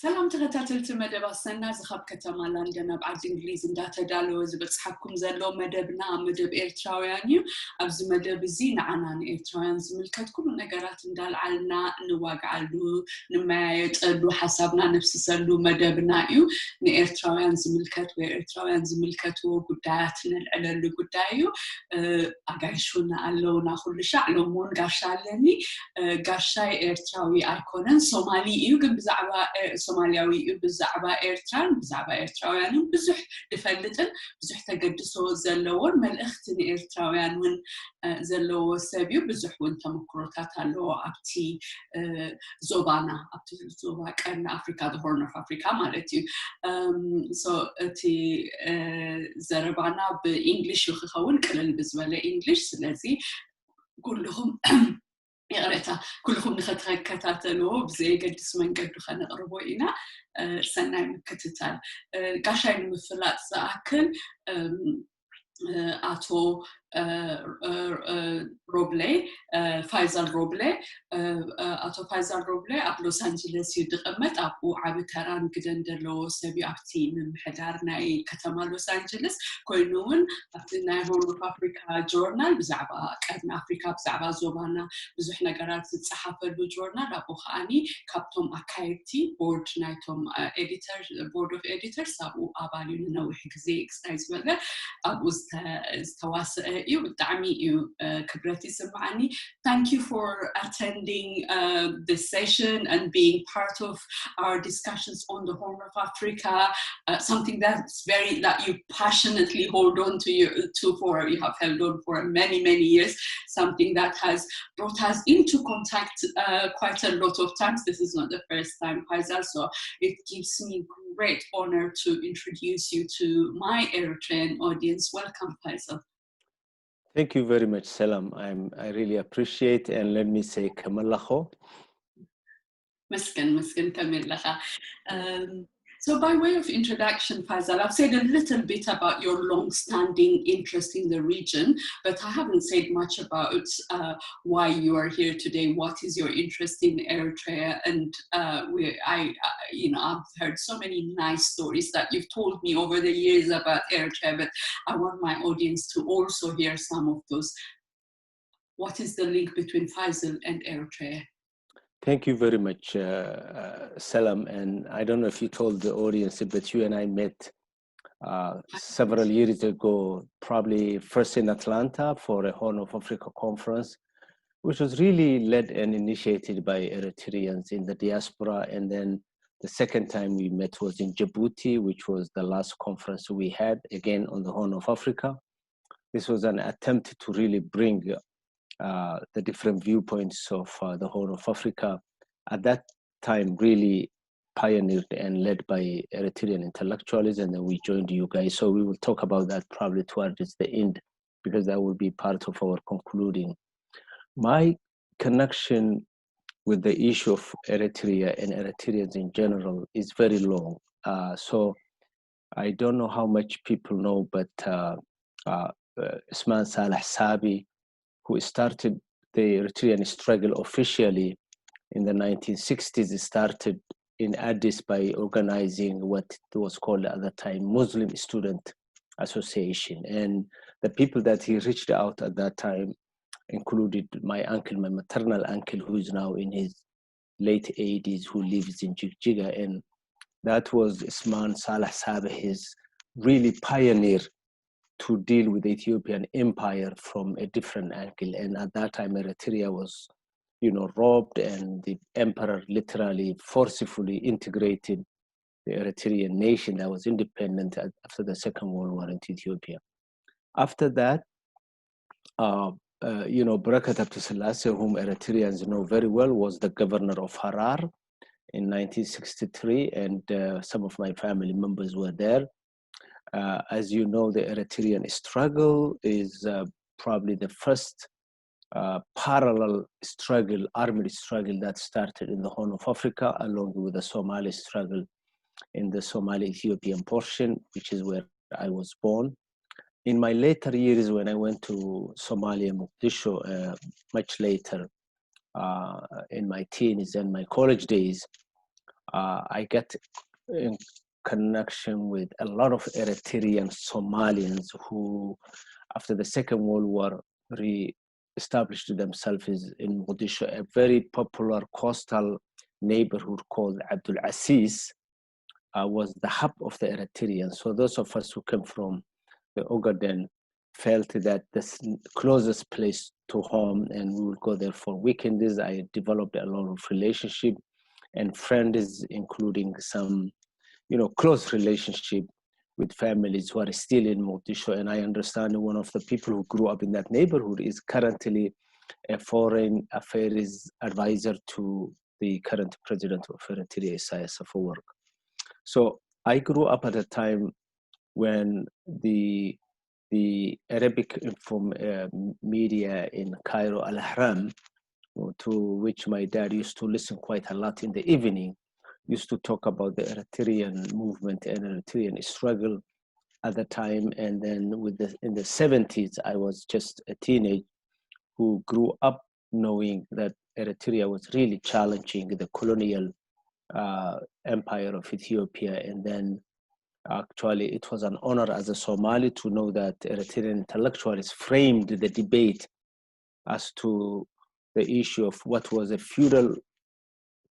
سلام تغتاتلت مدب أسنا زخب كتما لندن بعد إنجليز داتا دالو زبتصحكم زلو مدبنا مدب إيرتراويانيو أبز مدب زين عنان إيرتراويان زملكت كل نجارات ندال علنا نواقع له نما يتقلو حسابنا نفس سلو مدبنا يو نإيرتراويان زملكت وإيرتراويان زملكت وقداتنا العلل قدايو أعيشونا علو ناخذ شعلو مون قاشالني قاشاي إيرتراوي أيكونن سومالي يو قم بزعوا سومالياوي بزعبا إيرتران بزعبا إيرتراويان بزح دفلتن بزح تقدسو زلوون ملأختن إيرتراويان ون زلو سابيو بزح ون تمكروتات اللو أبتي زوبانا أبتي زوبا كأن أفريقيا the Horn of Africa مالتيو so تي زربانا بإنجليش يخخون كلن بزوالة إنجليش سلازي كلهم يغريتا كلهم نختكتاتلو بزي قدس من قد خنا قربو إنا سناي مكتتال قاشاي المفلات ساكل أتو روبلي فايزال روبلي أتو فايزال روبلي أب لوس أنجلس يدقمت أبو عبتران قدن دلو سبي أبتي من حدارنا كتما لوس أنجلس كوينون أبتنا هورن أوف أفريكا جورنال بزعبا كأدنا أفريكا بزعبا زوبانا بزوح نقرات الصحافة الجورنال أبو خاني كابتوم أكايتي بورد نايتوم إديتر بورد أوف إديترز أبو أبالي نوح كزي إكستايز ولا أبو استواسئ والدعمي كبرتي سمعني. Thank you for attending this session and being part of our discussions on the Horn of Africa, something that you passionately hold on to you have held on for many years, something that has brought us into contact quite a lot of times. This is not the first time, Faisal, so it gives me great honor to introduce you to my Eritrean audience. Welcome, Faisal. Thank you very much, Salam. I really appreciate, and let me say Kamallaho. Miskin Kamillaha. So by way of introduction, Faisal, I've said a little bit about your long-standing interest in the region, but I haven't said much about why you are here today. What is your interest in Eritrea? And I've heard so many nice stories that you've told me over the years about Eritrea, but I want my audience to also hear some of those. What is the link between Faisal and Eritrea? Thank you very much, Salam. And I don't know if you told the audience, but you and I met several years ago, probably first in Atlanta for a Horn of Africa conference, which was really led and initiated by Eritreans in the diaspora. And then the second time we met was in Djibouti, which was the last conference we had, again on the Horn of Africa. This was an attempt to really bring the different viewpoints of the Horn of Africa, at that time really pioneered and led by Eritrean intellectuals, and then we joined you guys. So we will talk about that probably towards the end, because that will be part of our concluding. My connection with the issue of Eritrea and Eritreans in general is very long. So I don't know how much people know, but Isman Salah Sabi, who started the Eritrean struggle officially in the 1960s, started in Addis by organizing what was called at the time Muslim Student Association. And the people that he reached out at that time included my uncle, my maternal uncle, who is now in his late 80s, who lives in Jigjiga. And that was Isman Salah Sabi, his really pioneer to deal with the Ethiopian empire from a different angle. And at that time, Eritrea was, robbed, and the emperor literally forcefully integrated the Eritrean nation that was independent after the Second World War into Ethiopia. After that, Barakat Abdesselassie, whom Eritreans know very well, was the governor of Harar in 1963, and some of my family members were there. As you know, the Eritrean struggle is probably the first parallel struggle, armed struggle that started in the Horn of Africa, along with the Somali struggle in the Somali-Ethiopian portion, which is where I was born. In my later years, when I went to Somalia, Mogadishu, much later in my teens and my college days, I get in connection with a lot of Eritrean Somalians who, after the Second World War, re-established themselves in Mogadishu, a very popular coastal neighborhood called Abdul Aziz was the hub of the Eritreans. So those of us who came from the Ogaden felt that the closest place to home, and we would go there for weekends. I developed a lot of relationship and friends, including some, close relationship with families who are still in Mogadishu. And I understand one of the people who grew up in that neighborhood is currently a foreign affairs advisor to the current president of Eritrea, Isaias Afwerki. So I grew up at a time when the Arabic media in Cairo, Al-Ahram, to which my dad used to listen quite a lot in the evening, used to talk about the Eritrean movement and Eritrean struggle at the time. And then in the 70s, I was just a teenager who grew up knowing that Eritrea was really challenging the colonial empire of Ethiopia. And then actually it was an honor as a Somali to know that Eritrean intellectuals framed the debate as to the issue of what was a feudal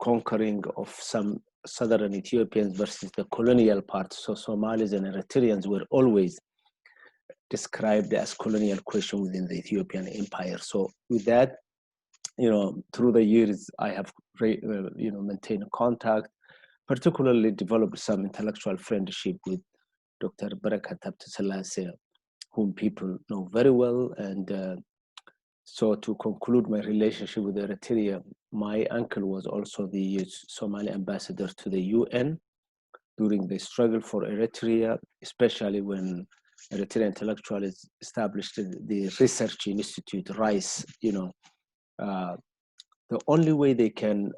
conquering of some southern Ethiopians versus the colonial part. So Somalis and Eritreans were always described as colonial question within the Ethiopian empire. So with that, through the years, I have, maintained contact, particularly developed some intellectual friendship with Dr. Barakat Abteselase, whom people know very well. And so to conclude my relationship with Eritrea, my uncle was also the Somali ambassador to the UN during the struggle for Eritrea, especially when Eritrean intellectuals established the research institute, RICE. The only way they can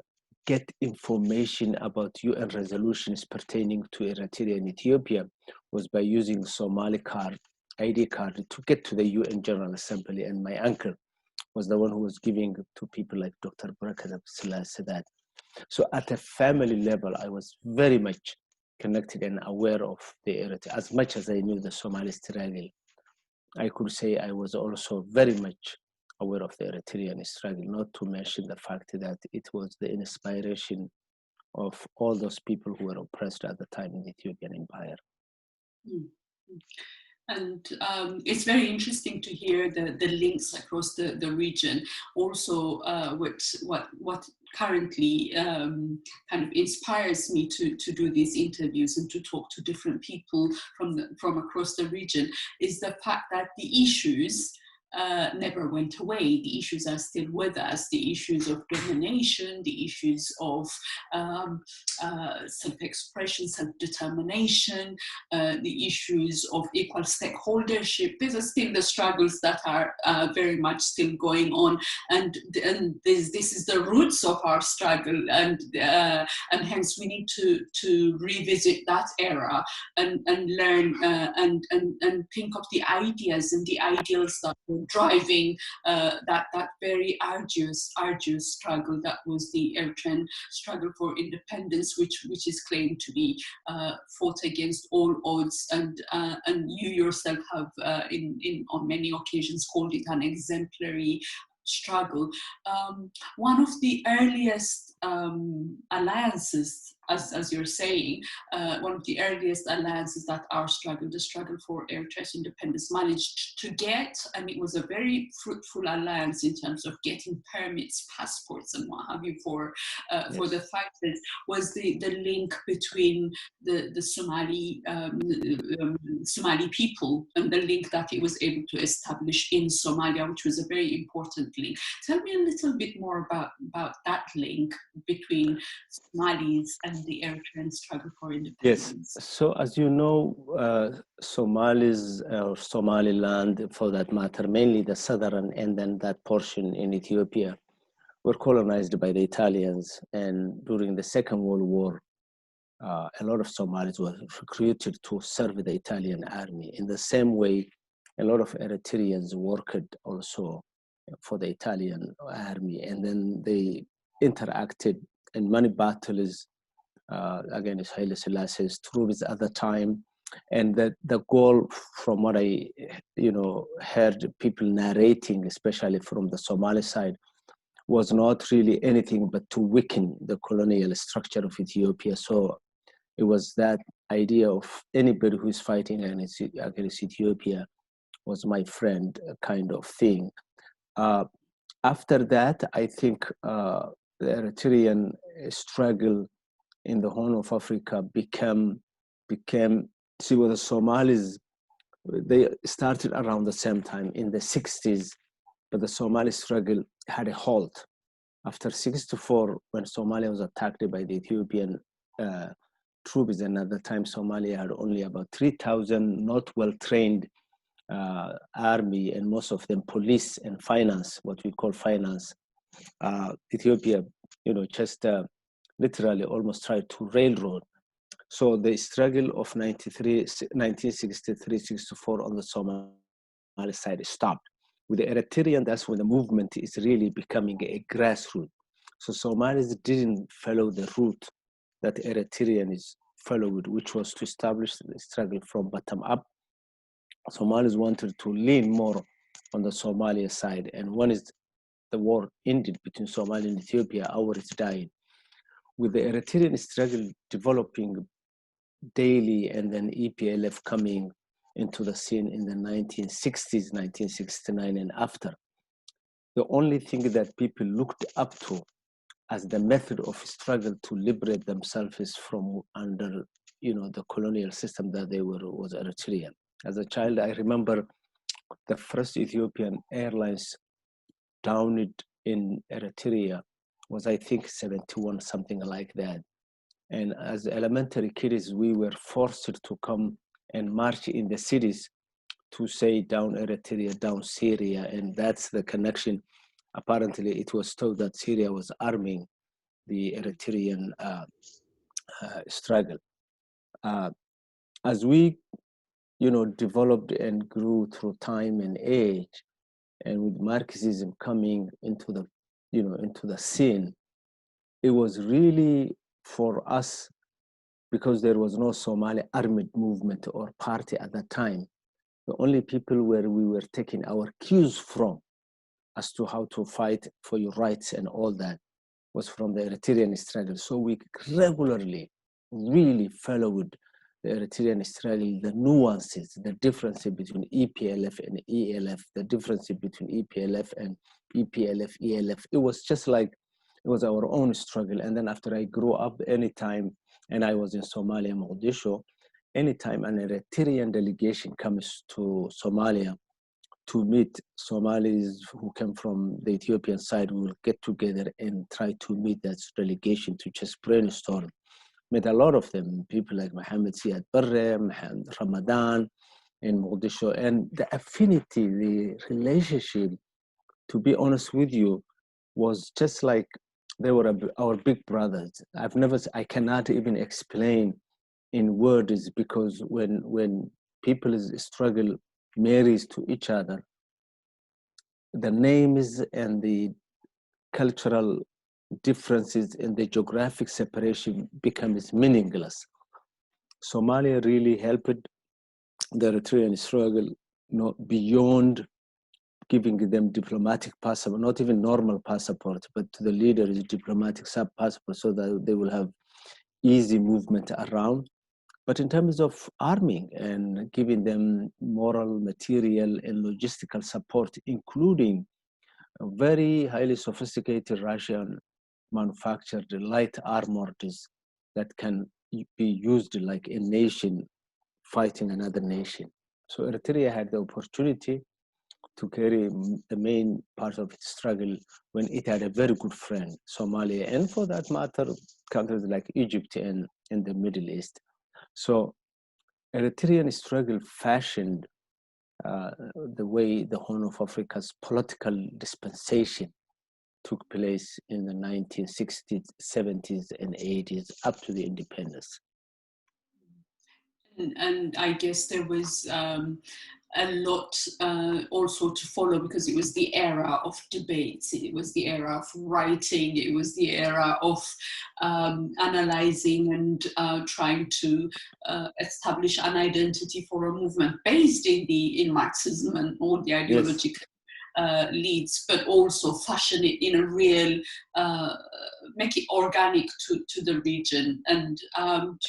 get information about UN resolutions pertaining to Eritrea and Ethiopia was by using Somali ID card to get to the UN General Assembly. And my uncle was the one who was giving to people like Dr. Barakat Abteselase that. So at a family level, I was very much connected and aware of the Eritrea. As much as I knew the Somali struggle, I could say I was also very much aware of the Eritrean struggle, not to mention the fact that it was the inspiration of all those people who were oppressed at the time in the Ethiopian Empire. Mm-hmm. And it's very interesting to hear the links across the region. Also, what currently kind of inspires me to do these interviews and to talk to different people from across the region is the fact that the issues never went away. The issues are still with us. The issues of domination, the issues of self-expression, self-determination, the issues of equal stakeholdership. These are still the struggles that are very much still going on, and this is the roots of our struggle, and hence we need to revisit that era and learn and think of the ideas and the ideals that were driving that very arduous struggle that was the Eritrean struggle for independence, which is claimed to be fought against all odds, and you yourself have on many occasions called it an exemplary struggle. One of the earliest alliances, as you're saying, one of the earliest alliances that our struggle, the struggle for Eritrea's independence, managed to get, and it was a very fruitful alliance in terms of getting permits, passports, and what have you for the fighters, was the link between the Somali Somali people and the link that it was able to establish in Somalia, which was a very important link. Tell me a little bit more about that link between Somalis and the Eritrean struggle for independence. Yes, so as you know, Somalis or Somaliland, for that matter, mainly the southern and then that portion in Ethiopia, were colonized by the Italians. And during the Second World War, a lot of Somalis were recruited to serve the Italian army. In the same way, a lot of Eritreans worked also for the Italian army. And then they interacted in many battles against Haile Selassie's troops at the time. And that the goal, from what I, heard people narrating, especially from the Somali side, was not really anything but to weaken the colonial structure of Ethiopia. So it was that idea of anybody who is fighting against Ethiopia was my friend kind of thing. After that, I think the Eritrean struggle in the Horn of Africa became, see, with the Somalis, they started around the same time in the 60s, but the Somali struggle had a halt. After 1964, when Somalia was attacked by the Ethiopian troops, and at the time Somalia had only about 3,000 not well-trained army, and most of them police and finance, what we call finance. Ethiopia, just literally almost tried to railroad. So the struggle of 1963-64 on the Somali side stopped. With the Eritrean, that's when the movement is really becoming a grassroots. So Somalis didn't follow the route that Eritreans followed, which was to establish the struggle from bottom up. Somalis wanted to lean more on the Somalia side, and when the war ended between Somalia and Ethiopia, ours died. With the Eritrean struggle developing daily, and then EPLF coming into the scene in the 1960s, 1969 and after, the only thing that people looked up to as the method of struggle to liberate themselves from under, the colonial system that they were, was Eritrean. As a child, I remember the first Ethiopian Airlines downed in Eritrea was, I think, 71, something like that. And as elementary kids, we were forced to come and march in the cities to say down Eritrea, down Syria, and that's the connection. Apparently, it was told that Syria was arming the Eritrean struggle. As we, developed and grew through time and age, and with Marxism coming into the, into the scene, it was really for us, because there was no Somali armed movement or party at that time. The only people where we were taking our cues from as to how to fight for your rights and all that was from the Eritrean struggle. So we regularly really followed the Eritrean struggle, the nuances, the difference between EPLF and ELF, the difference between EPLF and EPLF, ELF. It was just like, it was our own struggle. And then after I grew up, anytime, and I was in Somalia, Mogadishu, anytime an Eritrean delegation comes to Somalia to meet Somalis who come from the Ethiopian side, we will get together and try to meet that delegation to just brainstorm. Met a lot of them, people like Mohammed Siad Barre, Ramadan in Mogadishu, and the affinity, the relationship, to be honest with you, was just like they were our big brothers. I cannot even explain in words, because when people struggle marries to each other, the names and the cultural differences and the geographic separation becomes meaningless. Somalia really helped the Eritrean struggle, beyond giving them diplomatic passport, not even normal passport, but to the leaders diplomatic passport, so that they will have easy movement around. But in terms of arming and giving them moral, material, and logistical support, including a very highly sophisticated Russian manufactured light armors that can be used like a nation fighting another nation. So Eritrea had the opportunity to carry the main part of its struggle when it had a very good friend, Somalia, and for that matter, countries like Egypt and in the Middle East. So Eritrean struggle fashioned the way the Horn of Africa's political dispensation took place in the 1960s, 70s, and 80s up to the independence. And I guess there was a lot also to follow, because it was the era of debates, it was the era of writing, it was the era of analyzing and trying to establish an identity for a movement based in Marxism and all the ideological leads, but also fashion it in a real, make it organic to the region. And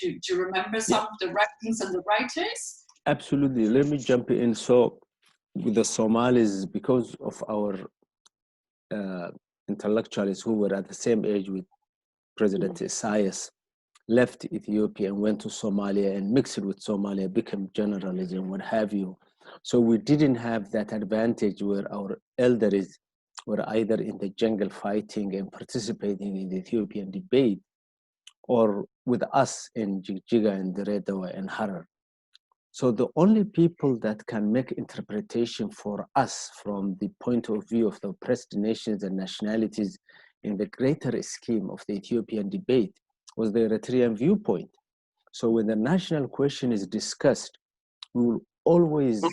do you remember some of the writings and the writers? Absolutely. Let me jump in. So with the Somalis, because of our intellectuals who were at the same age with President Isaias, left Ethiopia and went to Somalia and mixed with Somalia, became generals and what have you. So we didn't have that advantage where our elders were either in the jungle fighting and participating in the Ethiopian debate, or with us in Jigjiga and Deredawa and Harar. So the only people that can make interpretation for us from the point of view of the oppressed nations and nationalities in the greater scheme of the Ethiopian debate was the Eritrean viewpoint. So when the national question is discussed, we will always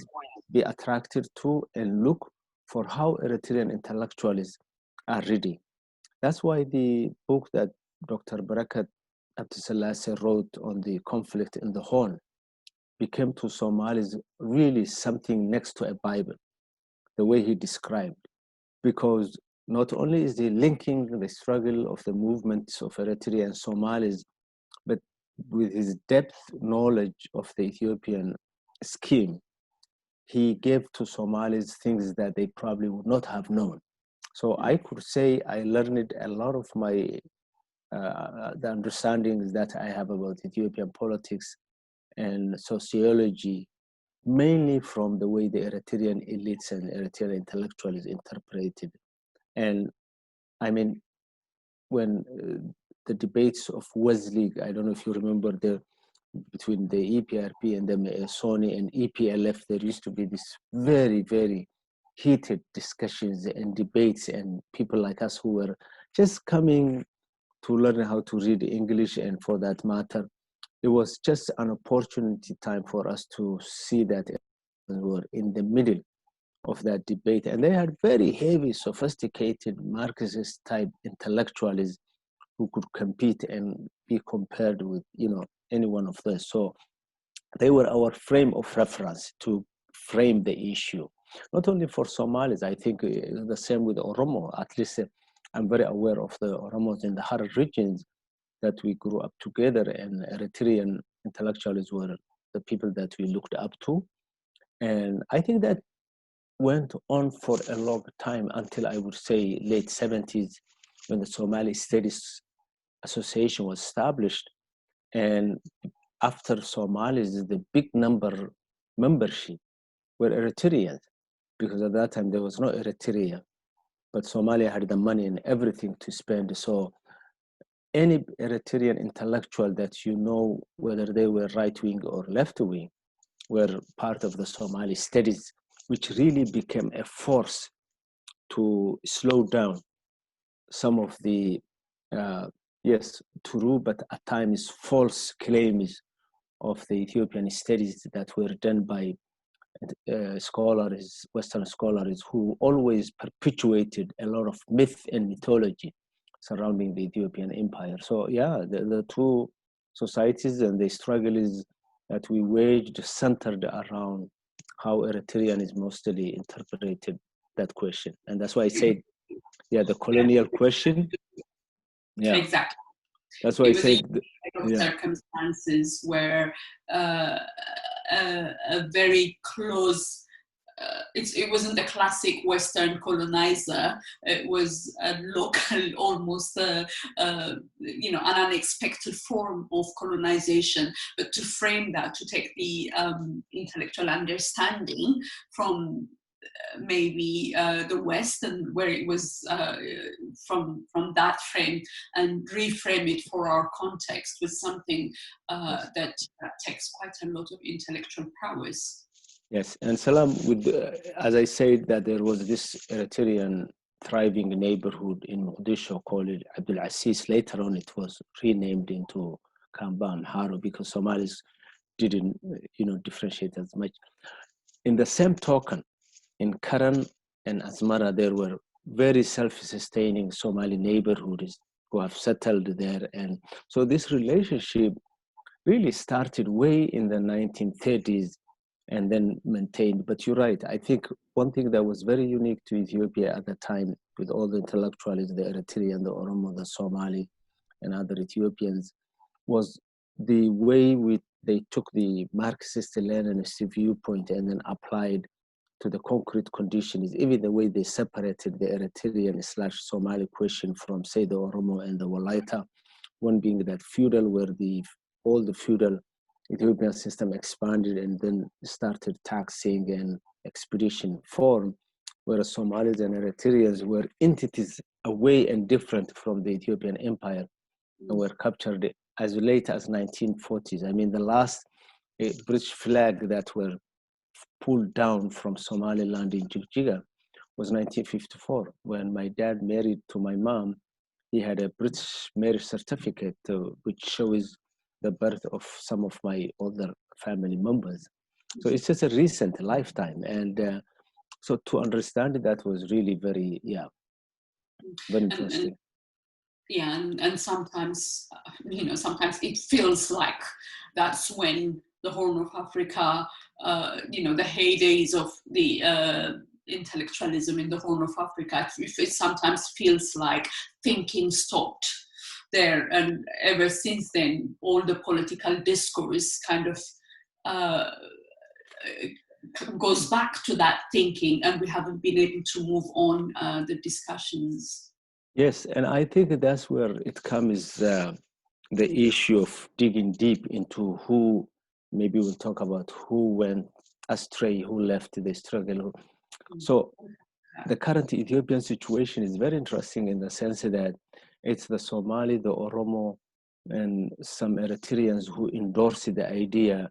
be attracted to and look for how Eritrean intellectuals are reading. That's why the book that Dr. Barakat Abdesselasi wrote on the conflict in the Horn became to Somalis really something next to a Bible, the way he described, because not only is he linking the struggle of the movements of Eritrea and Somalis, but with his depth knowledge of the Ethiopian scheme, he gave to Somalis things that they probably would not have known. So I could say I learned a lot of my the understandings that I have about Ethiopian politics and sociology, mainly from the way the Eritrean elites and Eritrean intellectuals interpreted. And I mean, when the debates of Wesley, I don't know if you remember, between the EPRP and the Sony and EPLF, there used to be this very, very heated discussions and debates, and people like us who were just coming to learn how to read English, and for that matter, it was just an opportunity time for us to see that we were in the middle of that debate. And they had very heavy, sophisticated Marxist type intellectuals who could compete and be compared with, any one of those. So they were our frame of reference to frame the issue. Not only for Somalis, I think the same with Oromo. At least I'm very aware of the Oromos in the Harar regions that we grew up together, and Eritrean intellectuals were the people that we looked up to. And I think that went on for a long time until I would say late 70s, when the Somali Studies Association was established. And after Somalis, the big membership were Eritreans, because at that time there was no Eritrea, but Somalia had the money and everything to spend. So any Eritrean intellectual that you know, whether they were right-wing or left-wing, were part of the Somali studies, which really became a force to slow down some of the, true, but at times false claims of the Ethiopian studies that were done by scholars, Western scholars, who always perpetuated a lot of myth and mythology surrounding the Ethiopian empire. So the two societies and the struggles that we waged centered around how Eritrean is mostly interpreted that question. And that's why I said, the colonial question. Yeah, exactly. That's why I said circumstances where a very close, it wasn't a classic Western colonizer. It was a local, almost an unexpected form of colonization. But to frame that, to take the intellectual understanding from maybe the West, and where it was from that frame, and reframe it for our context with something that takes quite a lot of intellectual prowess. Yes, and Salam, as I said, that there was this Eritrean thriving neighborhood in Mogadishu called Abdul Aziz. Later on, it was renamed into Kamba and Haro because Somalis didn't, differentiate as much. in the same token, in Karan and Asmara, there were very self-sustaining Somali neighborhoods who have settled there. And so this relationship really started way in the 1930s and then maintained. But you're right. I think one thing that was very unique to Ethiopia at the time, with all the intellectuals, the Eritrean, the Oromo, the Somali, and other Ethiopians, was the way they took the Marxist-Leninist viewpoint and then applied to the concrete conditions, even the way they separated the Eritrean/Somali question from, say, the Oromo and the Walaita, one being that feudal, where all the feudal Ethiopian system expanded and then started taxing and expedition form, whereas Somalis and Eritreans were entities away and different from the Ethiopian empire and were captured as late as 1940s. I mean, the last British flag that were pulled down from Somaliland in Jigjiga was 1954, when my dad married to my mom. He had a British marriage certificate, which shows the birth of some of my older family members. So it's just a recent lifetime. And so to understand that was really very, very interesting. And sometimes, sometimes it feels like that's when the Horn of Africa, the heydays of the intellectualism in the Horn of Africa, it sometimes feels like thinking stopped there. And ever since then, all the political discourse kind of goes back to that thinking, and we haven't been able to move on the discussions. Yes, and I think that's where it comes, the issue of digging deep into who, maybe we'll talk about who went astray, who left the struggle. So the current Ethiopian situation is very interesting in the sense that it's the Somali, the Oromo, and some Eritreans who endorse the idea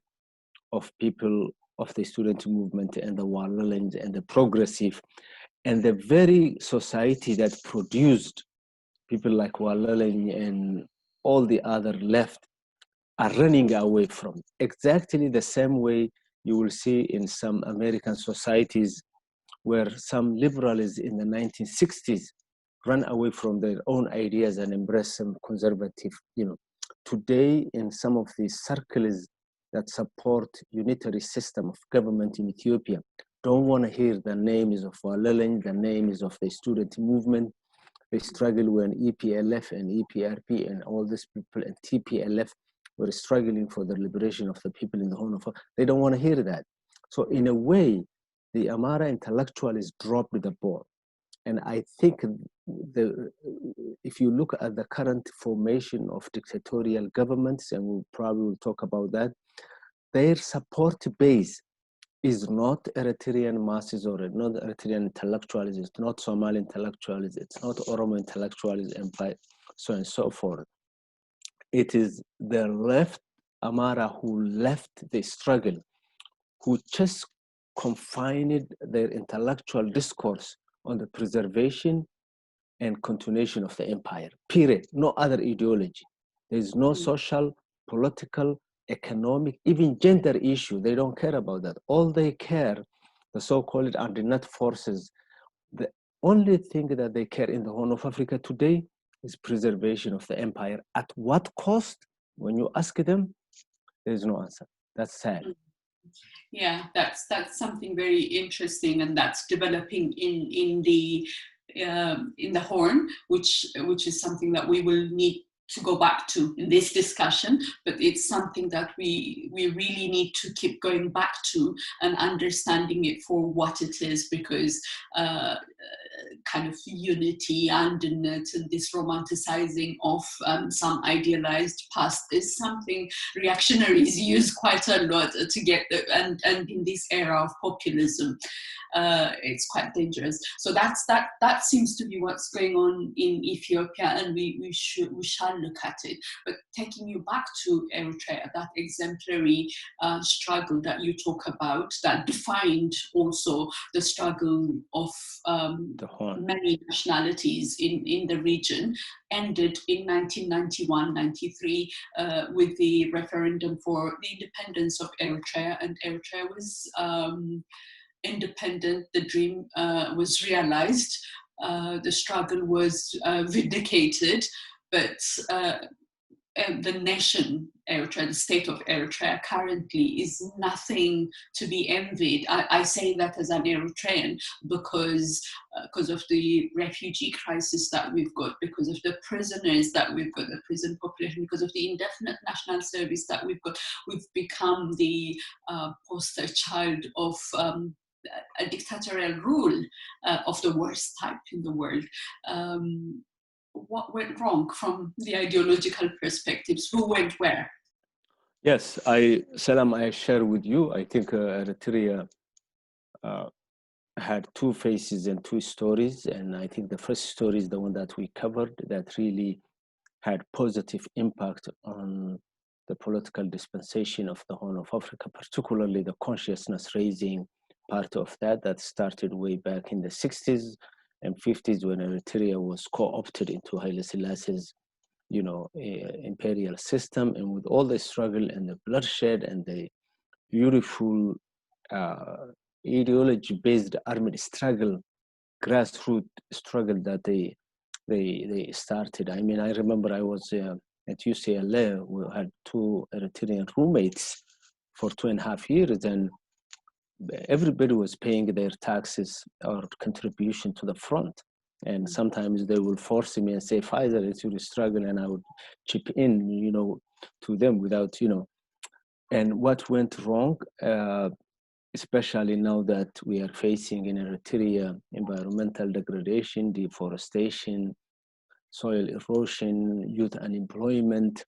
of people of the student movement and the Walalans and the progressive, and the very society that produced people like Walalani and all the other left are running away from. Exactly the same way you will see in some American societies where some liberals in the 1960s ran away from their own ideas and embraced some conservative, Today, in some of these circles that support unitary system of government in Ethiopia, don't want to hear the names of Walalani, the names of the student movement. They struggle when EPLF and EPRP and all these people and TPLF were struggling for the liberation of the people in the Horn of Africa. They don't want to hear that. So in a way, the Amara intellectuals dropped the ball. And I think if you look at the current formation of dictatorial governments, and we'll probably talk about that, their support base is not Eritrean masses or not Eritrean intellectuals, it's not Somali intellectuals, it's not Oromo intellectuals, and so on and so forth. It is the left Amara who left the struggle, who just confined their intellectual discourse on the preservation and continuation of the empire, period. No other ideology. There's no social, political, economic, even gender issue. They don't care about that. All they care, the so-called undernet forces, the only thing that they care in the Horn of Africa today is preservation of the empire. At what cost? When you ask them, there's no answer. That's sad. Yeah, that's something very interesting, and that's developing in the Horn, which is something that we will need to go back to in this discussion, but it's something that we really need to keep going back to and understanding it for what it is, because kind of unity and this romanticizing of some idealized past is something reactionaries use quite a lot to get and in this era of populism, it's quite dangerous. So that seems to be what's going on in Ethiopia, and we shall look at it. But taking you back to Eritrea, that exemplary struggle that you talk about, that defined also the struggle of the Horn. Many nationalities in the region, ended in 1991-93 with the referendum for the independence of Eritrea, and Eritrea was independent. The dream was realized. The struggle was vindicated, but the nation Eritrea, the state of Eritrea currently is nothing to be envied. I say that as an Eritrean because of the refugee crisis that we've got, because of the prisoners that we've got, the prison population, because of the indefinite national service that we've got. We've become the poster child of a dictatorial rule of the worst type in the world. What went wrong from the ideological perspectives? Who went where? Yes, Salam, I share with you. I think Eritrea had two faces and two stories. And I think the first story is the one that we covered that really had positive impact on the political dispensation of the Horn of Africa, particularly the consciousness raising part of that started way back in the 60s and 50s when Eritrea was co-opted into Haile Selassie's, imperial system, and with all the struggle and the bloodshed and the beautiful ideology-based armed struggle, grassroots struggle that they started. I mean, I remember I was at UCLA. We had two Eritrean roommates for 2.5 years, and everybody was paying their taxes or contribution to the front. And sometimes they will force me and say, Pfizer, it's your struggle, and I would chip in, to them without, And what went wrong, especially now that we are facing in Eritrea environmental degradation, deforestation, soil erosion, youth unemployment,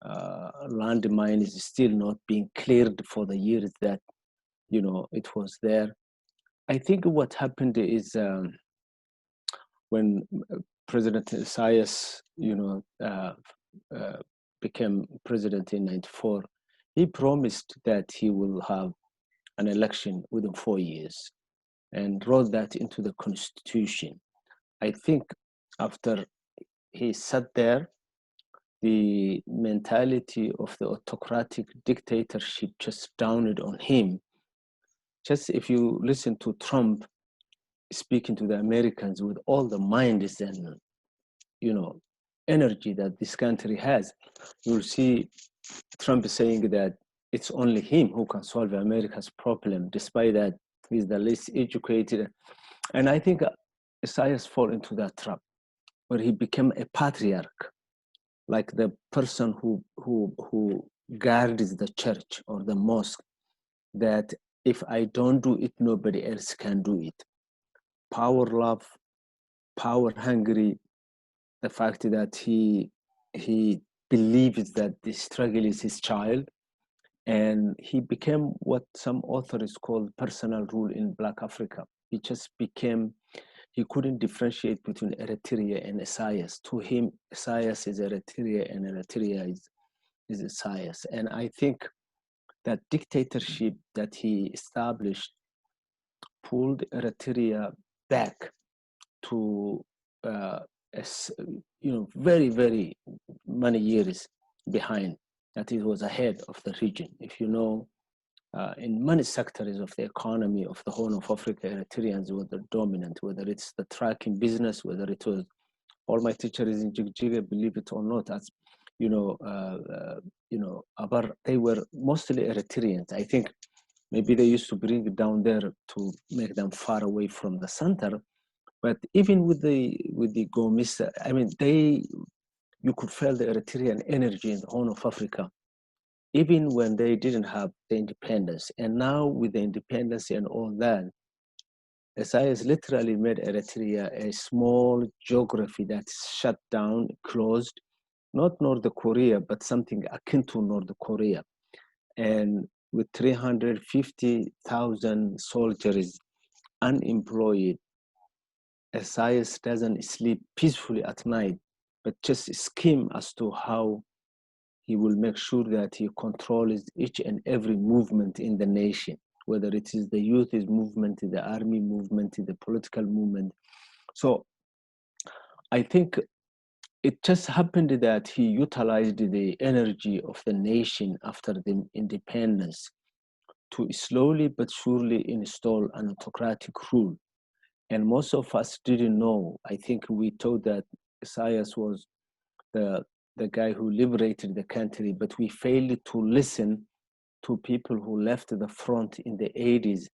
landmine is still not being cleared for the years that, it was there. I think what happened is when President Isaias, became president in 94, he promised that he will have an election within 4 years and wrote that into the constitution. I think after he sat there, the mentality of the autocratic dictatorship just dawned on him. Just if you listen to Trump speaking to the Americans with all the minds and, energy that this country has, you'll see Trump saying that it's only him who can solve America's problem, despite that he's the least educated. And I think Isaias fall into that trap, where he became a patriarch, like the person who guards the church or the mosque, that if I don't do it, nobody else can do it. Power love, power hungry, the fact that he believes that the struggle is his child, and he became what some authors call personal rule in Black Africa. He just became, he couldn't differentiate between Eritrea and Isaias. To him, Isaias is Eritrea and Eritrea is Isaias. And I think that dictatorship that he established pulled Eritrea back to very, very many years behind, that it was ahead of the region. If you know, in many sectors of the economy of the Horn of Africa, Eritreans were the dominant, whether it's the trucking business, whether it was, all my teachers in Jigjiga, believe it or not, as they were mostly Eritreans. I think maybe they used to bring it down there to make them far away from the center. But even with the Gomis, I mean, you could feel the Eritrean energy in the Horn of Africa, even when they didn't have the independence. And now with the independence and all that, Isaias literally made Eritrea a small geography that's shut down, closed, not North Korea, but something akin to North Korea. And with 350,000 soldiers unemployed, Isaias doesn't sleep peacefully at night, but just scheme as to how he will make sure that he controls each and every movement in the nation. whether it is the youth movement, the army movement, the political movement. So I think it just happened that he utilized the energy of the nation after the independence to slowly but surely install an autocratic rule. And most of us didn't know. I think we thought that Isaias was the guy who liberated the country, but we failed to listen to people who left the front in the 80s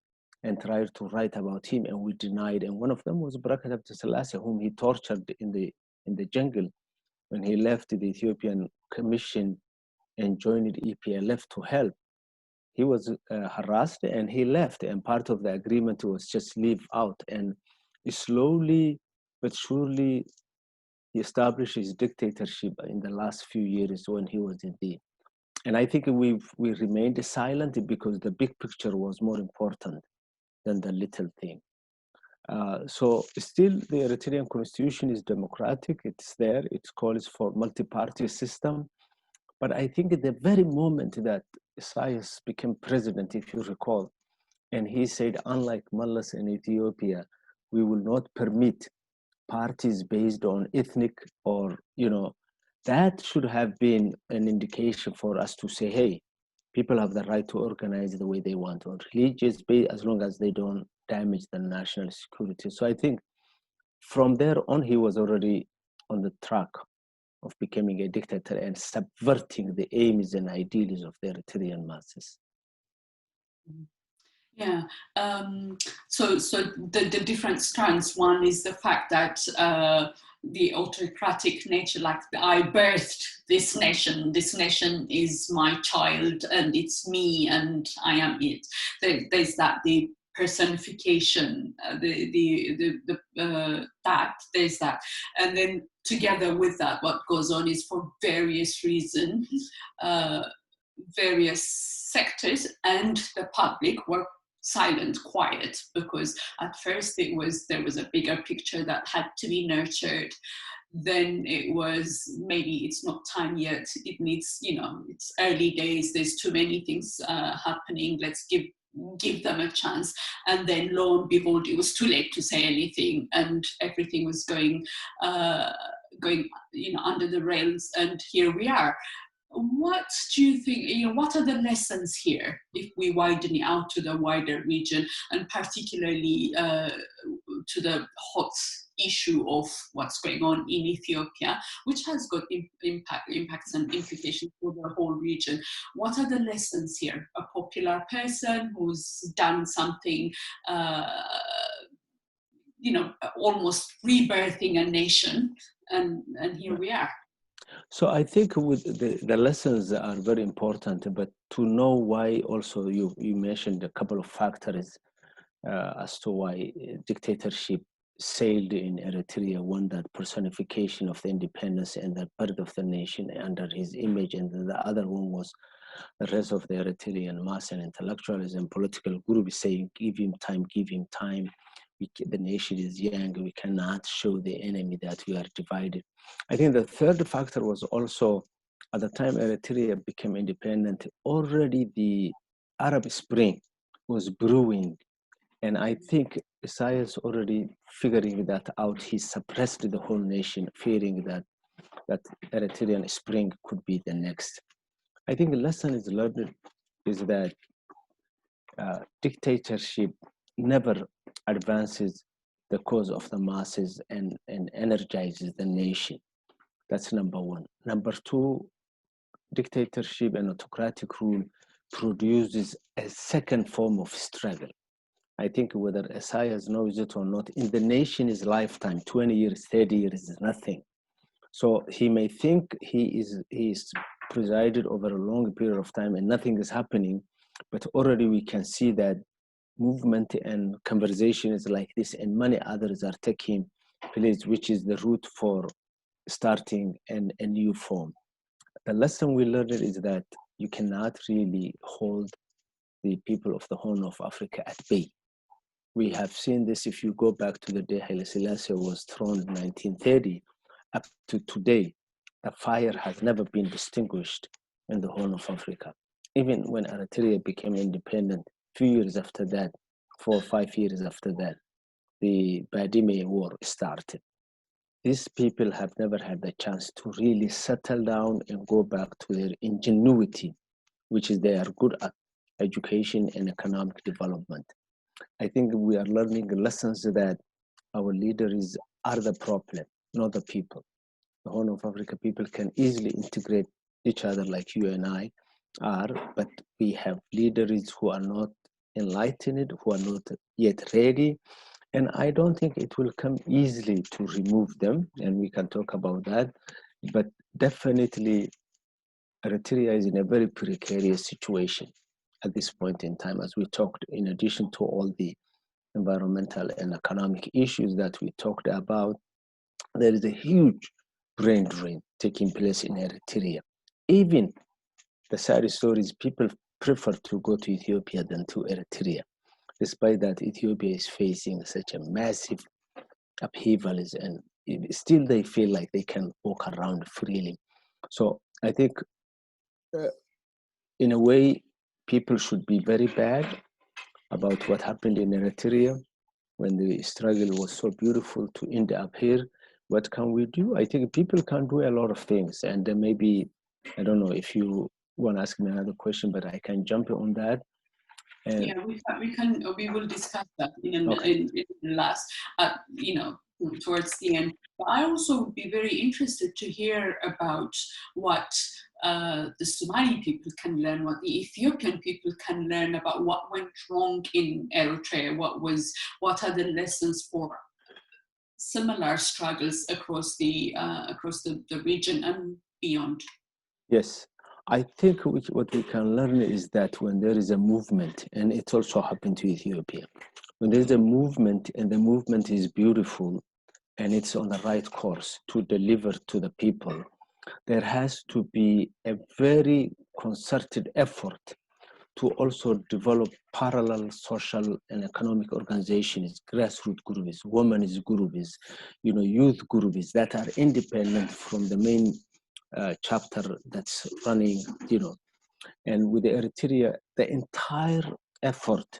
and tried to write about him, and we denied. And one of them was Barakat Abdel Selassie, whom he tortured in the jungle when he left the Ethiopian Commission and joined EPLF to help. He was harassed and he left, and part of the agreement was just leave out. And slowly but surely he established his dictatorship in the last few years when he was in the. And I think we remained silent because the big picture was more important than the little thing. So still the Eritrean constitution is democratic, it's there, it calls for multi-party system. But I think at the very moment that Isaias became president, if you recall, and he said, unlike Mallas in Ethiopia, we will not permit parties based on ethnic or, that should have been an indication for us to say, hey, people have the right to organize the way they want, or religious based, as long as they don't damage the national security. So I think from there on, he was already on the track of becoming a dictator and subverting the aims and ideals of the Eritrean masses. Yeah. So the different strands. One is the fact that the autocratic nature, like I birthed this nation. This nation is my child, and it's me, and I am it. There's that the personification, that there's that, and then together with that, what goes on is for various reasons, various sectors and the public were silent, quiet, because at first there was a bigger picture that had to be nurtured. Then it was, maybe it's not time yet, it needs, it's early days, there's too many things happening, let's give them a chance. And then lo and behold, it was too late to say anything, and everything was going under the rails, and here we are. What do you think, what are the lessons here if we widen it out to the wider region, and particularly to the hot issue of what's going on in Ethiopia, which has got impacts and implications for the whole region? What are the lessons here? A popular person who's done something, almost rebirthing a nation, and here we are. So I think with the lessons are very important, but to know why also you mentioned a couple of factors as to why dictatorship sailed in Eritrea. One, that personification of the independence and the birth of the nation under his image, and the other one was the rest of the Eritrean mass and intellectuals and political groups saying, give him time, give him time. The nation is young, we cannot show the enemy that we are divided. I think the third factor was also, at the time Eritrea became independent, already the Arab Spring was brewing. And I think Isaias already figuring that out, he suppressed the whole nation, fearing that Eritrean Spring could be the next. I think the lesson is learned is that dictatorship never advances the cause of the masses and energizes the nation. That's number one. Number two, dictatorship and autocratic rule produces a second form of struggle. I think whether Isaias knows it or not, in the nation's lifetime, 20 years, 30 years is nothing. So he may think he is presided over a long period of time and nothing is happening, but already we can see that movement and conversations like this and many others are taking place, which is the route for starting a new form. The lesson we learned is that you cannot really hold the people of the Horn of Africa at bay. We have seen this if you go back to the day Haile Selassie was thrown in 1930, up to today, the fire has never been distinguished in the Horn of Africa. Even when Eritrea became independent few years after that, 4 or 5 years after that, the Badime War started. These people have never had the chance to really settle down and go back to their ingenuity, which is they are good at education and economic development. I think we are learning lessons that our leaders are the problem, not the people. The Horn of Africa people can easily integrate each other like you and I are, but we have leaders who are not enlightened, who are not yet ready. And I don't think it will come easily to remove them, and we can talk about that. But definitely, Eritrea is in a very precarious situation at this point in time, as we talked, in addition to all the environmental and economic issues that we talked about. There is a huge brain drain taking place in Eritrea. Even the sad story is people prefer to go to Ethiopia than to Eritrea, despite that Ethiopia is facing such a massive upheavals, and still they feel like they can walk around freely. So I think in a way, people should be very bad about what happened in Eritrea when the struggle was so beautiful to end up here. What can we do? I think people can do a lot of things, and then maybe, I don't know if you want to ask me another question, but I can jump on that. And yeah, we will discuss that in the last, towards the end. But I also would be very interested to hear about what the Somali people can learn, what the Ethiopian people can learn about what went wrong in Eritrea, what are the lessons for similar struggles across the region and beyond. Yes. I think what we can learn is that when there is a movement, and it also happened to Ethiopia, when there's a movement and the movement is beautiful and it's on the right course to deliver to the people, there has to be a very concerted effort to also develop parallel social and economic organizations, grassroots groups, women's groups, youth groups that are independent from the main chapter that's running, and with the Eritrea, the entire effort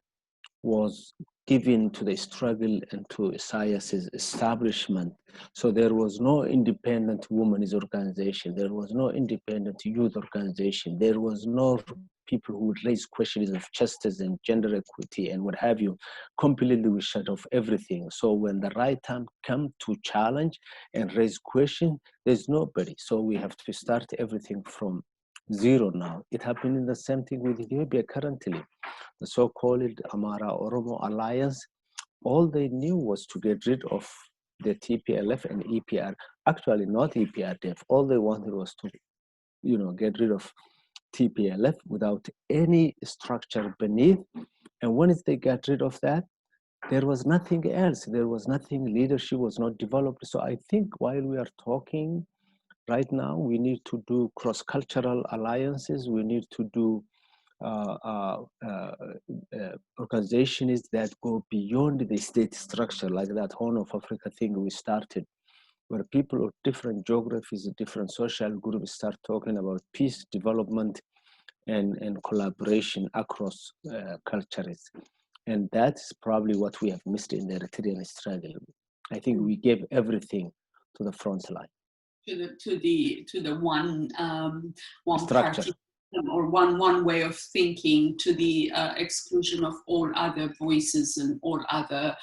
was given to the struggle and to Isaias's establishment. So there was no independent women's organization. There was no independent youth organization. There was no people who would raise questions of justice and gender equity and what have you. Completely we shut off everything. So when the right time comes to challenge and raise questions, there's nobody. So we have to start everything from zero now. It happened in the same thing with Ethiopia currently. The so-called Amara-Oromo Alliance, all they knew was to get rid of the TPLF and EPR. Actually, not EPRDF. All they wanted was to, get rid of TPLF without any structure beneath. And once they got rid of that, there was nothing else. There was nothing. Leadership was not developed. So I think while we are talking right now, we need to do cross-cultural alliances. We need to do organizations that go beyond the state structure, like that Horn of Africa thing we started, where people of different geographies, different social groups start talking about peace, development, and collaboration across cultures. And that's probably what we have missed in the Eritrean struggle. I think we gave everything to the front line. To the one structure. Party or one way of thinking, to the exclusion of all other voices and all other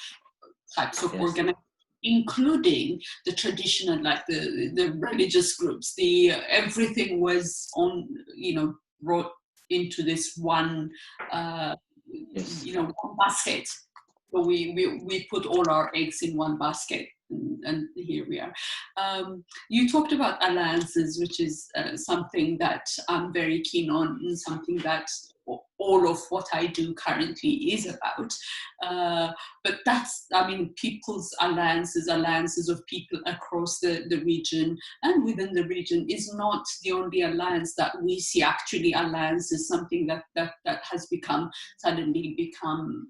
types of organizations, including the traditional, like the religious groups. Everything was brought into this one one basket. So we put all our eggs in one basket. And here we are. You talked about alliances, which is something that I'm very keen on, and something that all of what I do currently is about. But that's, people's alliances of people across the region and within the region is not the only alliance that we see. Actually, alliance is something that has suddenly become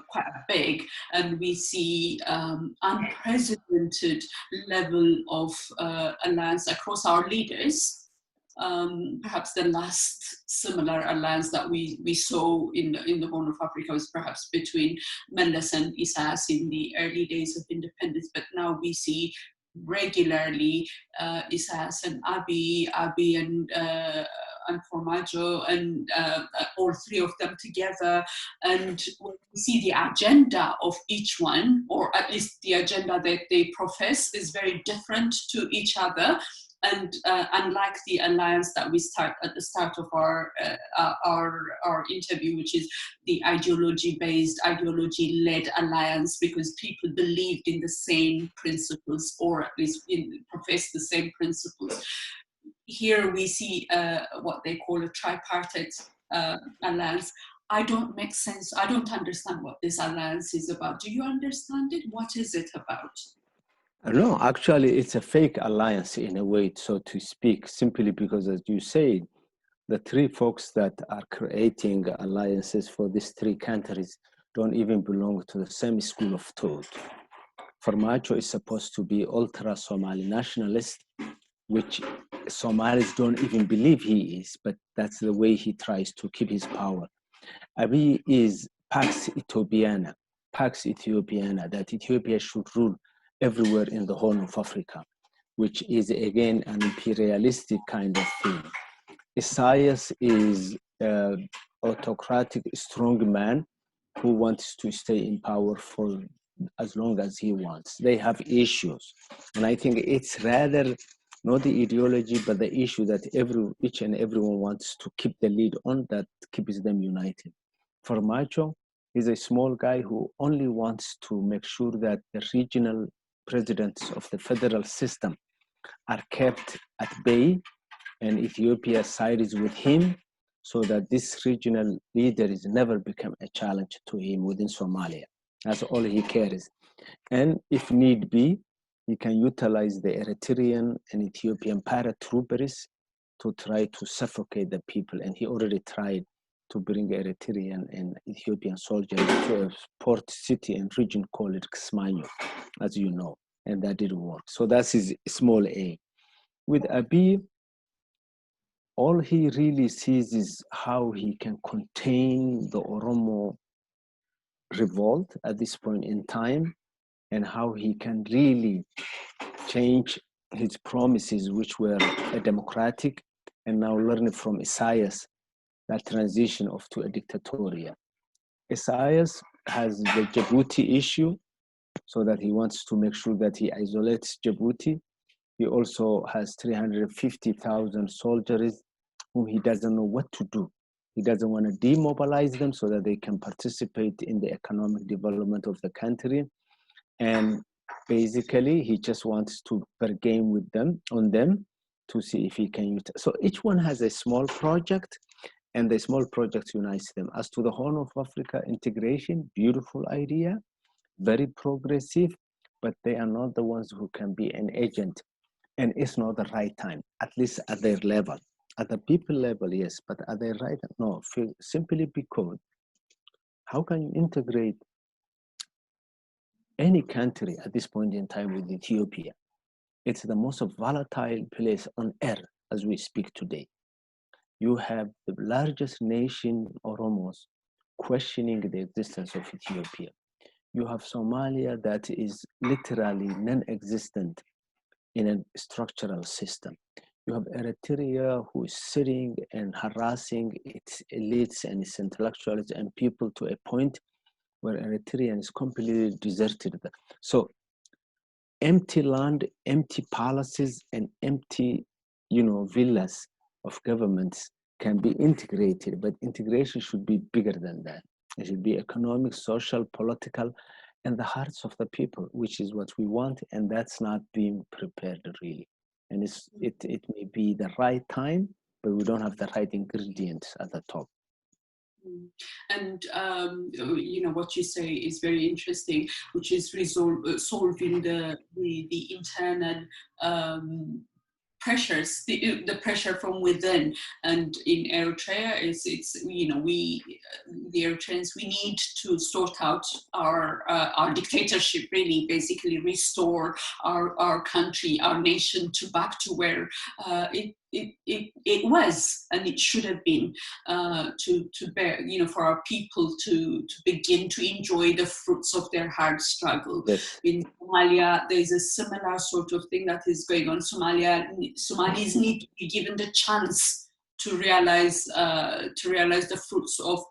quite big, and we see unprecedented level of alliance across our leaders. Perhaps the last similar alliance that we saw in the Horn of Africa was perhaps between Meles and Isaias in the early days of independence, but now we see regularly Isaias and Abiy and Formaggio, and all three of them together. And when we see the agenda of each one, or at least the agenda that they profess, is very different to each other. And unlike the alliance that we start at the start of our interview, which is the ideology-based, ideology-led alliance, because people believed in the same principles, or at least profess the same principles. Here we see what they call a tripartite alliance. I don't make sense. I don't understand what this alliance is about. Do you understand it? What is it about? No, actually, it's a fake alliance in a way, so to speak, simply because, as you say, the three folks that are creating alliances for these three countries don't even belong to the same school of thought. Formaggio is supposed to be ultra-Somali nationalist, which Somalis don't even believe he is, but that's the way he tries to keep his power. Abiy is Pax Ethiopiana, that Ethiopia should rule everywhere in the Horn of Africa, which is again an imperialistic kind of thing. Isaias is an autocratic, strong man who wants to stay in power for as long as he wants. They have issues. And I think it's rather not the ideology, but the issue that each and everyone wants to keep the lead on that keeps them united. Formaggio is a small guy who only wants to make sure that the regional presidents of the federal system are kept at bay, and Ethiopia sides with him, so that this regional leader is never become a challenge to him within Somalia. That's all he cares. And if need be, he can utilize the Eritrean and Ethiopian paratroopers to try to suffocate the people. And he already tried to bring Eritrean and Ethiopian soldiers to a port city and region called Kismayo, as you know, and that didn't work. So that's his small a. With Abiy, all he really sees is how he can contain the Oromo revolt at this point in time, and how he can really change his promises, which were a democratic, and now learning from Isaias, that transition to a dictatorial. Isaias has the Djibouti issue, so that he wants to make sure that he isolates Djibouti. He also has 350,000 soldiers whom he doesn't know what to do. He doesn't want to demobilize them so that they can participate in the economic development of the country. And basically, he just wants to bargain with them to see if he can use it. So each one has a small project, and the small project unites them. As to the Horn of Africa integration, beautiful idea, very progressive, but they are not the ones who can be an agent. And it's not the right time, at least at their level. At the people level, yes, but at their right, no, simply because how can you integrate any country at this point in time with Ethiopia? It's the most volatile place on earth as we speak today. You have the largest nation, Oromos, questioning the existence of Ethiopia. You have Somalia that is literally non-existent in a structural system. You have Eritrea who is sitting and harassing its elites and its intellectuals and people to a point where Eritrea is completely deserted. So empty land, empty palaces, and empty, villas of governments can be integrated, but integration should be bigger than that. It should be economic, social, political, and the hearts of the people, which is what we want, and that's not being prepared really. And it may be the right time, but we don't have the right ingredients at the top. And what you say is very interesting, which is solving the internal pressures, the pressure from within. And in Eritrea, the Eritreans, we need to sort out our dictatorship, really, basically restore our country, our nation back to where it was, and it should have been, to bear, for our people to begin to enjoy the fruits of their hard struggle. Yes. In Somalia, there's a similar sort of thing that is going on. Somalis need to be given the chance to realize the fruits of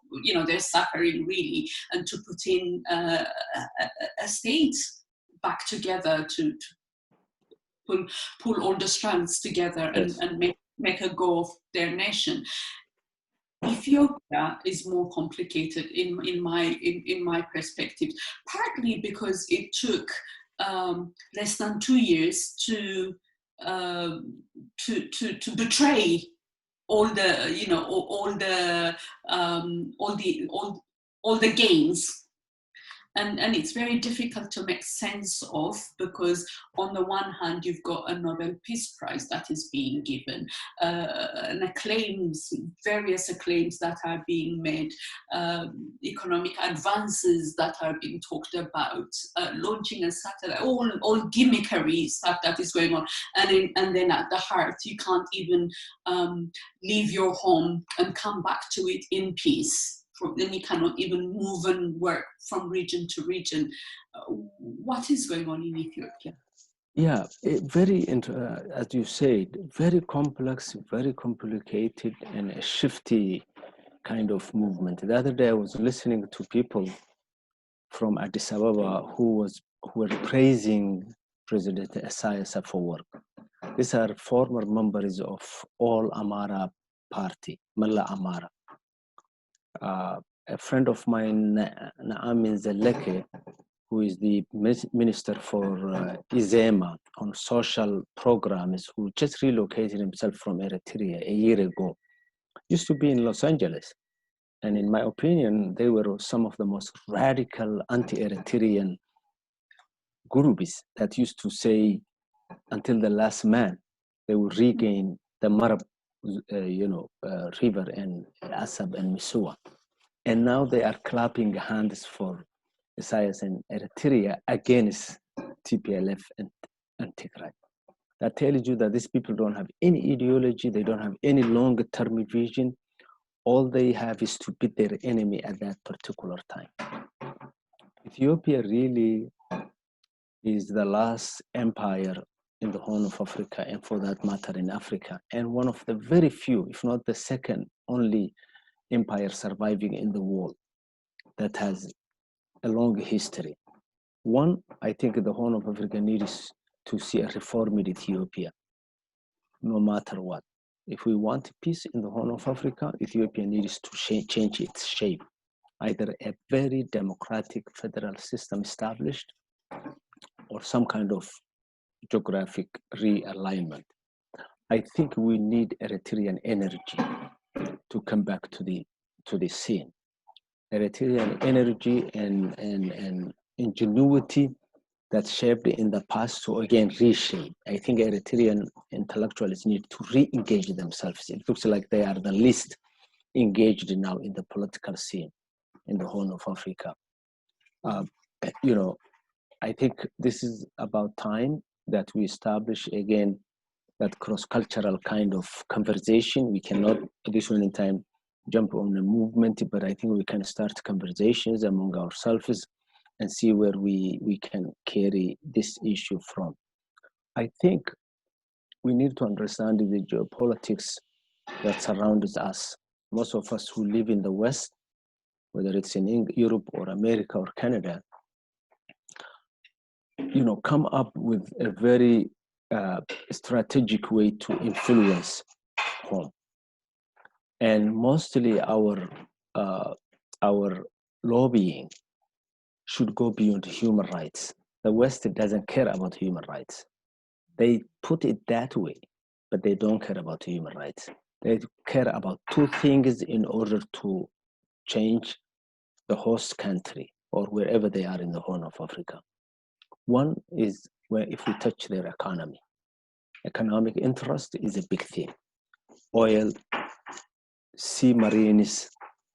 their suffering, really, and to put in a state back together to pull all the strands together and, Yes. and make a go of their nation. Ethiopia is more complicated in my perspective, partly because it took less than 2 years to betray all the gains. And it's very difficult to make sense of, because on the one hand you've got a Nobel Peace Prize that is being given, and various acclaims that are being made, economic advances that are being talked about, launching a satellite, all gimmickry stuff that is going on, and then at the heart you can't even leave your home and come back to it in peace. Then you cannot even move and work from region to region. What is going on in Ethiopia? Yeah, as you said, very complex, very complicated, and a shifty kind of movement. The other day I was listening to people from Addis Ababa who were praising President Isaias for work. These are former members of All Amara Party, Malla Amara. A friend of mine, Naamin Zaleke, who is the minister for IZEMA on social programs, who just relocated himself from Eritrea a year ago, used to be in Los Angeles. And in my opinion, they were some of the most radical anti-Eritrean groups that used to say, until the last man, they will regain the Marab, river and Asab and Misua. And now they are clapping hands for Isaias and Eritrea against TPLF and Tigray. That tells you that these people don't have any ideology, they don't have any long-term vision. All they have is to beat their enemy at that particular time. Ethiopia really is the last empire in the Horn of Africa, and for that matter in Africa, and one of the very few, if not the second only empire surviving in the world that has a long history. One, I think the Horn of Africa needs to see a reformed Ethiopia, no matter what. If we want peace in the Horn of Africa, Ethiopia needs to change its shape. Either a very democratic federal system established, or some kind of geographic realignment. I think we need Eritrean energy to come back to the scene. Eritrean energy and ingenuity that shaped in the past to again reshape. I think Eritrean intellectuals need to re-engage themselves. It looks like they are the least engaged now in the political scene in the Horn of Africa. I think this is about time that we establish again that cross-cultural kind of conversation. We cannot at this point in time jump on a movement, but I think we can start conversations among ourselves and see where we can carry this issue from. I think we need to understand the geopolitics that surrounds us. Most of us who live in the West, whether it's in Europe or America or Canada, come up with a very strategic way to influence home. And mostly our lobbying should go beyond human rights. The West doesn't care about human rights. They put it that way, but they don't care about human rights. They care about two things in order to change the host country or wherever they are in the Horn of Africa. One is where if we touch their economy. Economic interest is a big thing. Oil, sea marines,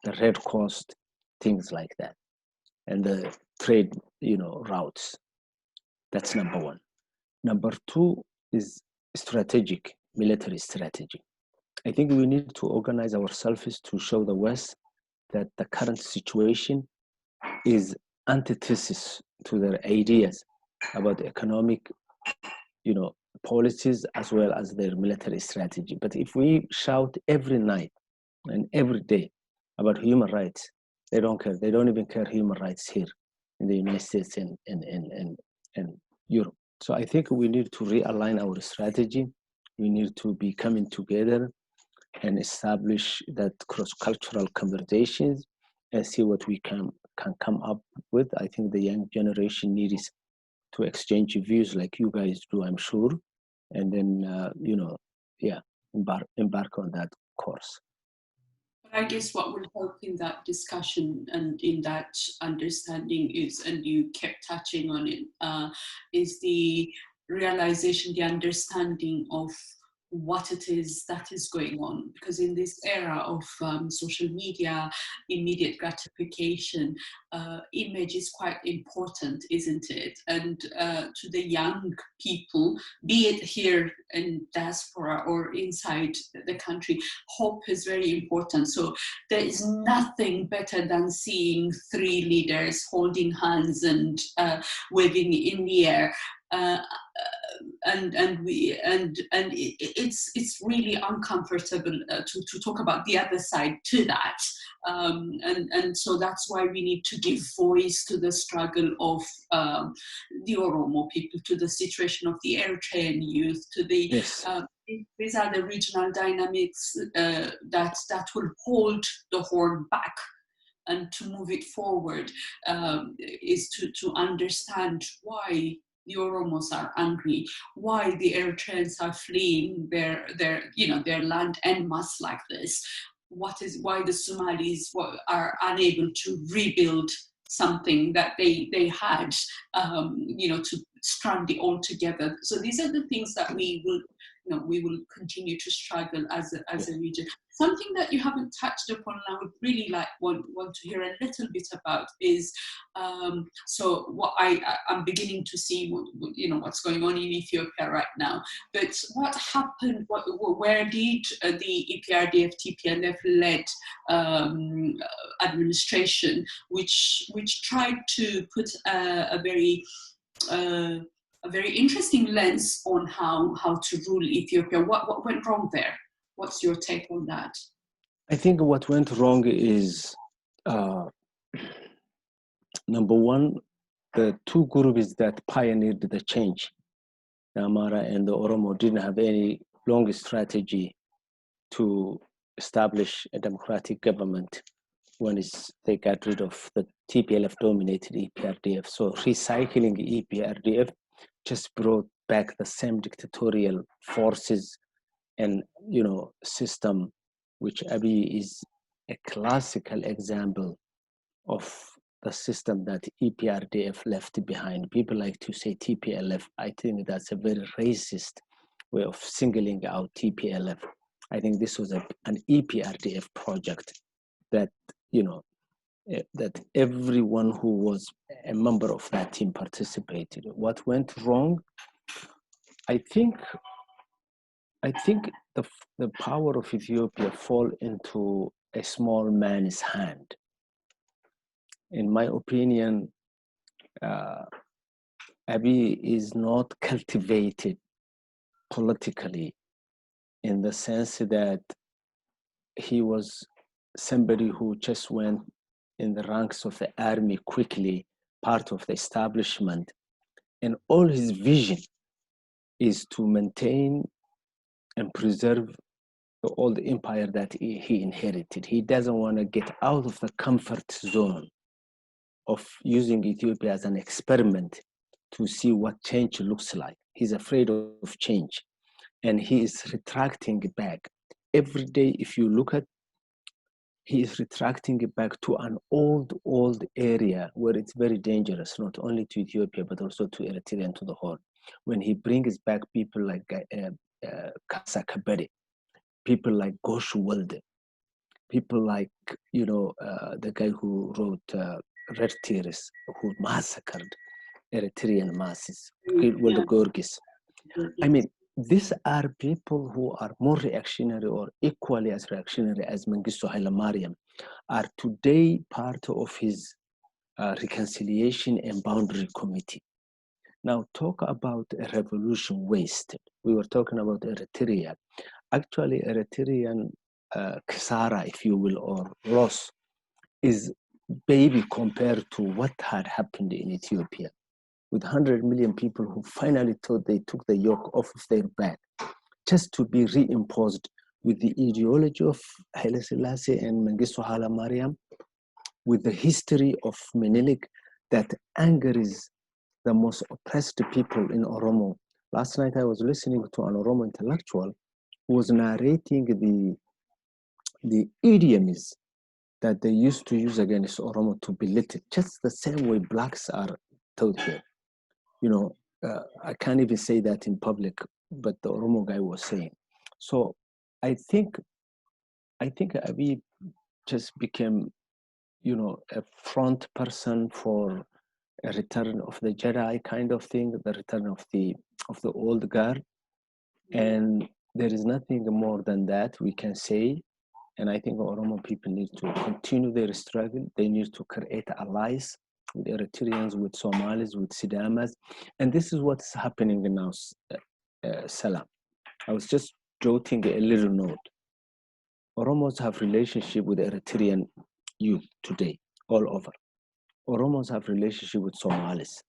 the Red Coast, things like that. And the trade, routes. That's number one. Number two is strategic. military strategy. I think we need to organize ourselves to show the West that the current situation is antithesis to their ideas about economic, policies as well as their military strategy. But if we shout every night and every day about human rights, they don't care. They don't even care human rights here in the United States and Europe. So I think we need to realign our strategy. We need to be coming together and establish that cross-cultural conversations and see what we can come up with. I think the young generation needs to exchange views like you guys do, I'm sure, and then embark on that course. But I guess what will help in that discussion and in that understanding is, and you kept touching on it, is the realization, the understanding of what it is that is going on. Because in this era of social media, immediate gratification, image is quite important, isn't it? And to the young people, be it here in diaspora or inside the country, hope is very important. So there is nothing better than seeing three leaders holding hands and waving in the air. It's really uncomfortable to talk about the other side to that, and so that's why we need to give voice to the struggle of the Oromo people, to the situation of the Eritrean youth, to the these are the regional dynamics that will hold the horn back. And to move it forward is to understand why the Oromos are angry, why the Eritreans are fleeing their land en masse like this. Why the Somalis are unable to rebuild something that they had, to strand it all together. So these are the things that we will continue to struggle as a region. Something that you haven't touched upon, and I would really want to hear a little bit about is, so what I'm beginning to see, what's going on in Ethiopia right now. But what happened? Where did the EPRDF TPLF led administration, which tried to put a very interesting lens on how to rule Ethiopia? What went wrong there? What's your take on that? I think what went wrong is, number one, the two groups that pioneered the change, the Amara and the Oromo, didn't have any long strategy to establish a democratic government when they got rid of the TPLF-dominated EPRDF. So recycling EPRDF just brought back the same dictatorial forces and system, which Abiy is a classical example of the system that EPRDF left behind. People like to say TPLF. I think that's a very racist way of singling out TPLF. I think this was an EPRDF project that that everyone who was a member of that team participated. What went wrong? I think the power of Ethiopia fall into a small man's hand. In my opinion, Abiy is not cultivated politically in the sense that he was somebody who just went in the ranks of the army quickly, part of the establishment, and all his vision is to maintain and preserve all the empire that he inherited. He doesn't want to get out of the comfort zone of using Ethiopia as an experiment to see what change looks like. He's afraid of change, and he is retracting back. Every day, if you look at, he is retracting it back to an old area where it's very dangerous, not only to Ethiopia, but also to Eritrea and to the whole. When he brings back people like Kasa Kabede, people like Gosh Walde, people like, the guy who wrote Red Tears, who massacred Eritrean masses, Walde Gorgis. I mean, these are people who are more reactionary or equally as reactionary as Mengistu Haile Mariam, are today part of his reconciliation and boundary committee. Now talk about a revolution wasted. We were talking about Eritrea. Actually, Eritrean Kisara, if you will, or loss, is baby compared to what had happened in Ethiopia, with 100 million people who finally thought they took the yoke off of their back, just to be reimposed with the ideology of Haile Selassie and Mengistu Haile Mariam, with the history of Menelik that angers the most oppressed people in Oromo. Last night I was listening to an Oromo intellectual who was narrating the idioms that they used to use against Oromo to belittle, just the same way blacks are taught here. You know, I can't even say that in public, but the Oromo guy was saying. So I think Abiy just became, you know, a front person for a return of the Jedi kind of thing, the return of the old guard. And there is nothing more than that we can say. And I think Oromo people need to continue their struggle. They need to create allies with Eritreans, with Somalis, with Sidamas. And this is what's happening now, Salam. I was just jotting a little note. Oromos have relationship with Eritrean youth today, all over. Oromos have relationship with Somalis.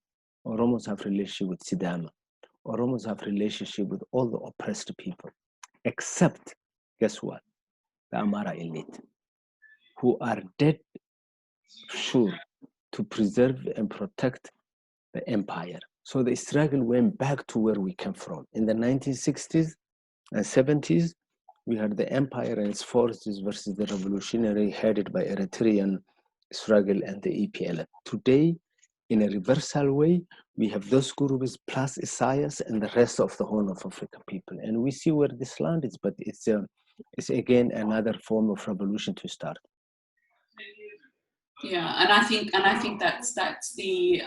Oromos have relationship with Sidama. Oromos have relationship with all the oppressed people, except, guess what? The Amara elite, who are dead sure to preserve and protect the empire. So the struggle went back to where we came from. In the 1960s and 70s, we had the empire and its forces versus the revolutionary headed by Eritrean struggle and the EPLF. Today, in a reversal way, we have those groups plus Isaias and the rest of the Horn of Africa people. And we see where this land is, but it's again another form of revolution to start. Yeah, and I think that's the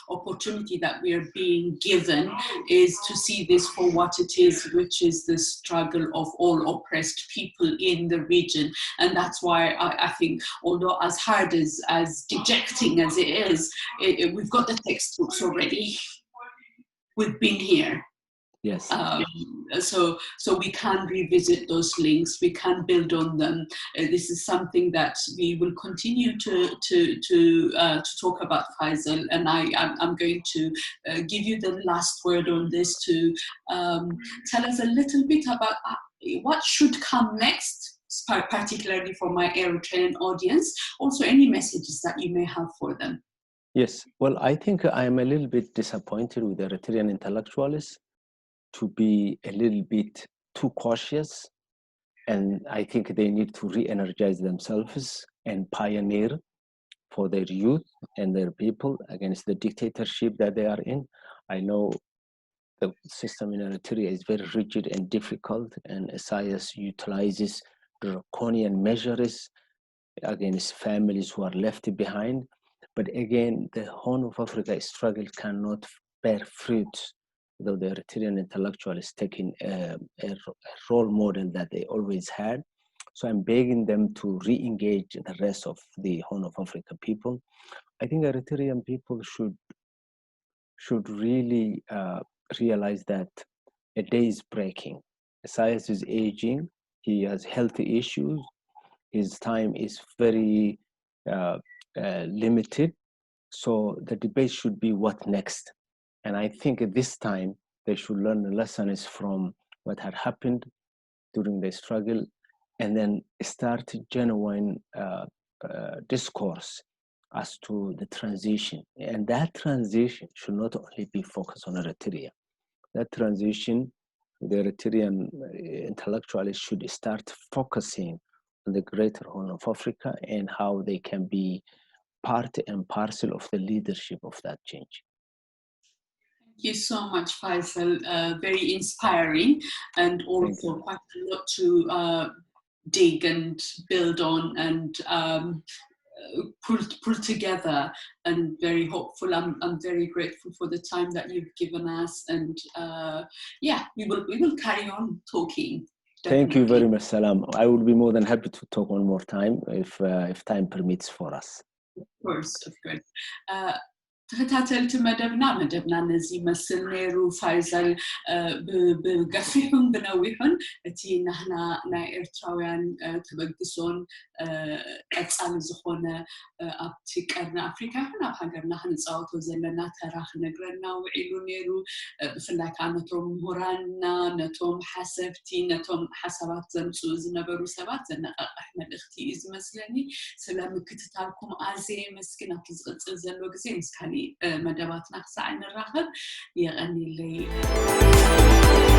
opportunity that we are being given, is to see this for what it is, which is the struggle of all oppressed people in the region. And that's why I think, although as hard as dejecting as it is, we've got the textbooks already. We've been here. Yes. So we can revisit those links. We can build on them. This is something that we will continue to talk about, Fisal. And I'm going to give you the last word on this to tell us a little bit about what should come next, particularly for my Eritrean audience. Also, any messages that you may have for them. Yes. Well, I think I am a little bit disappointed with the Eritrean intellectuals to be a little bit too cautious, and I think they need to re-energize themselves and pioneer for their youth and their people against the dictatorship that they are in. I know the system in Eritrea is very rigid and difficult, and Isaias utilizes draconian measures against families who are left behind. But again, the Horn of Africa struggle cannot bear fruit though the Eritrean intellectual is taking a role model that they always had. So I'm begging them to re-engage the rest of the Horn of Africa people. I think Eritrean people should really realize that a day is breaking. Isaias is aging, he has healthy issues, his time is very limited. So the debate should be what next? And I think at this time, they should learn the lessons from what had happened during the struggle and then start genuine discourse as to the transition. And that transition should not only be focused on Eritrea. That transition, the Eritrean intellectuals should start focusing on the greater Horn of Africa and how they can be part and parcel of the leadership of that change. Thank you so much, Fisal. Very inspiring, and also quite a lot to dig and build on, and pull together and very hopeful. I'm very grateful for the time that you've given us, and yeah, we will carry on talking. Definitely. Thank you very much, Salam. I would be more than happy to talk one more time if time permits for us. Of course. ተከታተልቲ መደብና ነዚ መስል ነይሩ ፋይዛል ብገፊሑን ብነዊሑን እቲ ናህና ናይ ኤርትራውያን ተበግሶን ቀጻሊ ዝኾነ ኣብቲ ቀርኒ ኣፍሪካ ይኹን ኣብ ሃገርና ክንፃወቶ ዘለና ተራኽ ነግረና ውዒሉ ነይሩ ብፍላይ ከዓ ነቶም ምሁራንና ነቶም ሓሰብቲ ነቶም ሓሳባት ዘምፅኡ ዝነበሩ ሰባት ዘነቃቅሕ መልእኽቲ እዩ ዝመስለኒ ስለምክትታልኩም ኣዝየ መስኪን ኣብቲ ዝቕፅል ዘሎ ግዜ ምስካሊ مدباتنا خصائن الرغب يغني لي